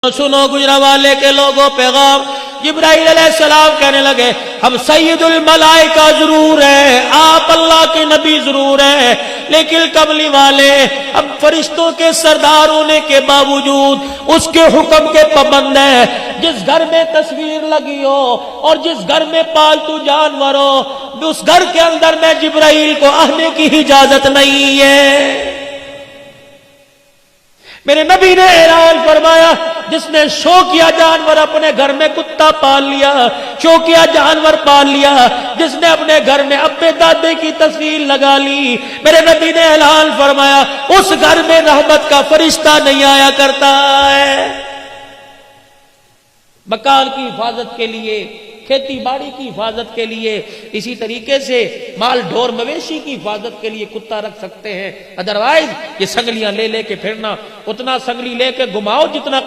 सुनो गुजरावाले के लोगों, पैगाम जिब्राइल अलैहिस्सलाम कहने लगे, हम सैयदुल मलाइका जरूर है, आप अल्लाह के नबी जरूर है, लेकिन कमली वाले हम फरिश्तों के सरदार होने के बावजूद उसके हुक्म के पाबंद है। जिस घर में तस्वीर लगी हो और जिस घर में पालतू जानवर हो, उस घर के अंदर में जिब्राइल को आने की इजाजत नहीं है। मेरे नबी ने ऐलान फरमाया, जिसने शौकिया जानवर अपने घर में कुत्ता पाल लिया, शौकिया जानवर पाल लिया, जिसने अपने घर में अपने दादे की तस्वीर लगा ली, मेरे नबी ने ऐलान फरमाया उस घर में रहमत का फरिश्ता नहीं आया करता है। मकान की हिफाजत के लिए, खेती बाड़ी की हिफाजत के लिए, इसी तरीके से माल ढोर मवेशी की हिफाजत के लिए कुत्ता रख सकते हैं। अदरवाइज ये संगलियां ले लेके फिरना, उतना संगली लेके घुमाओ जितना